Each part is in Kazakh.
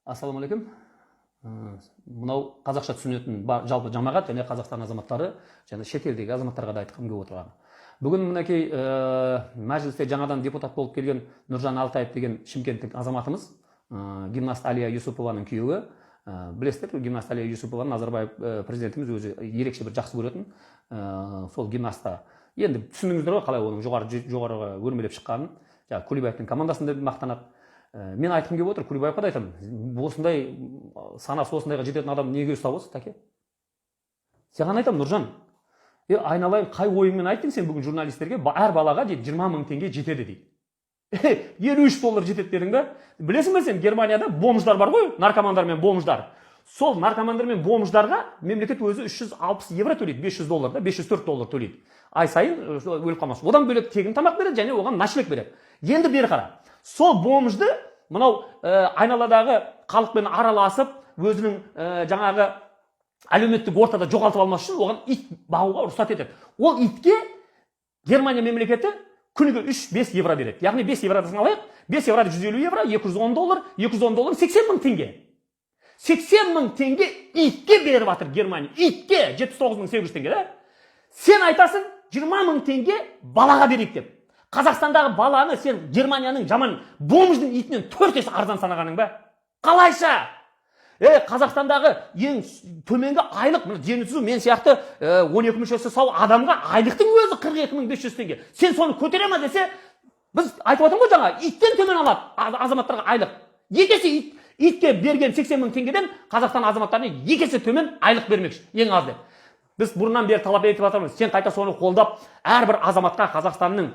Ассаламалейкум. Мынау қазақша түсінетін жалпы жамағат және Қазақстан азаматтары және шетелдегі азаматтарға да айтқым келіп отырған. Бүгін мінекей мәжілісте жаңадан депутат болып келген Нұржан Алтаев деген шымкенттік азаматымыз, гимнаст Алия Юсупованың күйеуі. Білесіздер, гимнаст Алия Юсупованы Назарбаев президентіміз өзі ерекше бір жақсы көретін. Сол гимнастта енді түсіндіңіздер ғой қалай оның жоғарыға өрмелеп шыққанын. Кулибаевтың командасында мақтанады. Мен айтқым келіп отыр, Кулибаевқа да айтамын, осындай санасы осындайға жететін адам неге ұстап осы, тәке? Саған айтамын, Нұржан, айналайын, қай ойыңмен айттың сен бүгін журналистерге, әр балаға дейді 20 мың теңге жетеді дейді. $53 жетеді дедің бе? Білесің бе сен, Германияда бомждар бар ғой, наркомандар мен бомждар. Сол наркомандар мен бомждарға мемлекет өзі €360 төлейді, $500 да, $504 төлейді. Ай сайын өліп қалмасын. Одан бөлек тегін тамақ береді және оған ночлег береді. Енді бері қара. Сол бомжды мынау айналадағы халықпен араласып, өзінің жаңағы әлеуметтік ортада жоғалтып алмас үшін оған ит бағуға рұқсат етеді. Ол итке Германия мемлекеті күніге 3-5 евро береді. Яғни 5 евродан алайық, 5 еврода €150, $210, $210 80 мың теңге. 80 мың теңге итке беріп жатыр Германия. Итке 79.800 теңге, да? Сен айтасың 20 мың теңге балаға берейік деп. Қазақстандағы баланы сен Германияның жаман бомждың итінен 4 есе арзан санағаның ба? Қалайша? Қазақстандағы ең төменгі айлық, дені түзу мен сияқты 12 мүшесі сау адамға айлықтың өзі 42.500 теңге. Сен соны көтере ма десе, біз айтып отырмыз ғой жаңа, иттен төмен алады азаматтарға айлық. Екесе итке берген 80 мың теңгеден Қазақстан азаматтарына екесе төмен айлық бермекші, ең аз деп. Біз бұрыннан бері талап етіп жатырмыз. Сен қайта соны қолдап, әрбір азаматқа Қазақстанның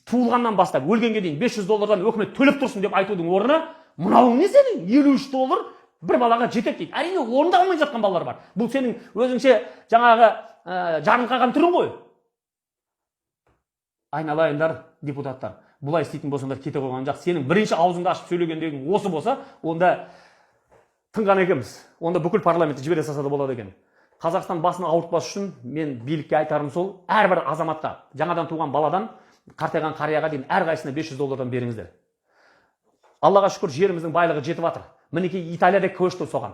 туылғаннан бастап өлгенге дейін $500 өкімет төлеп тұрсын деп айтудың орнына, мынауың не сенің? $53 бір балаға жетеді дейді. Әрине орында алмай жатқан балалар бар. Бұл сенің өзіңше жаңағы жарылқаған түрің ғой. Айналайындар, депутаттар, бұлай істейтін болсаңдар кете қойған жоқ. Сенің бірінші аузыңды ашып сөйлегендегің осы болса, онда тыңған екенбіз. Онда бүкіл парламентті жібере салса да болады екен. Қазақстан басын ауыртпас үшін мен билікке айтарым сол, әрбір азаматқа, жаңадан туған баладан қартайған қарияға дейін әрқайсысына $500 беріңіздер. Аллаға шүкір, жеріміздің байлығы жетіп жатыр. Мінекей Италияда көшті соған.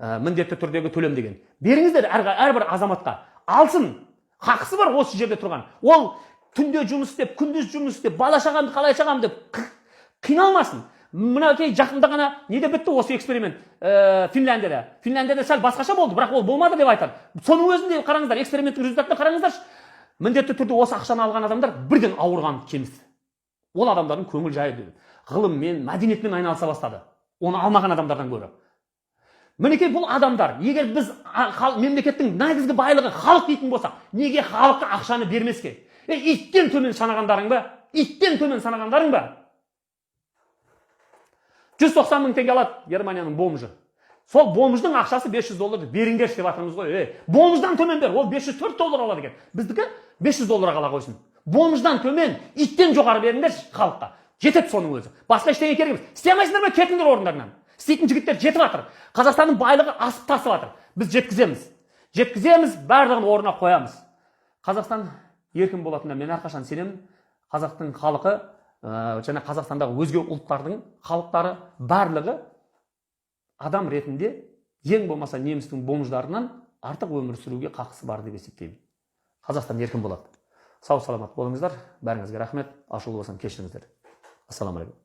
Міндетті түрдегі төлем деген. Беріңіздер әрбір азаматқа. Алсын. Хақысы бар осы жерде тұрған. Ол түнде жұмыс істеп, күндіз жұмыс істеп, бала шағамды қалай шағам деп қиналмасын. Мінекей жақында ғана неде бітті осы эксперимент? Финляндияда. Финляндияда сәл басқаша болды, бірақ ол болмады деп айтады. Соның өзінде қараңыздар, эксперименттің результатын қараңыздар. Міндетті түрде осы ақшаны алған адамдар бірден ауырған кеміс. Ол адамдардың көңіл жайы ғылыммен, мәдениетмен айналыса бастады. Оны алмаған адамдардан гөрі. Мінекей бұл адамдар, егер біз мемлекеттің негізгі байлығы халық дейтін болсақ, неге халыққа ақшаны бермеске? Иттен төмен санағандарың ба? Иттен төмен санағандарың ба? 190 мың теңге алады Германияның бомжы. Сол бомждың ақшасы $500 беріңдерші деп атырмыз ғой. Бомждан төмен бер, ол $504 алады екен. Біздікі $500 қала қойсын. Бомждан төмен, иттен жоғары беріңдерші халыққа. Жетеді соның өзі. Басқа ештеңе керек емес. Істемейсіңдер ме, кетіңдер орындарынан. Істейтін жігіттер жетіп жатыр. Қазақстанның байлығы асып тасып жатыр. Біз жеткіземіз, барлығын орнына қоямыз. Қазақстан еркін болатынына мен әрқашан сенемін. Қазақтың халқы және Қазақстандағы өзге ұлттардың халықтары барлығы адам ретінде ең болмаса немістің бомждарынан артық өмір сүруге қақысы бар деп есептеймін. Қазақстан еркін болады. Сау саламат болыңыздар. Бәріңізге рахмет. Ашулы болсам кешіріңіздер. Ассаламу алейкум.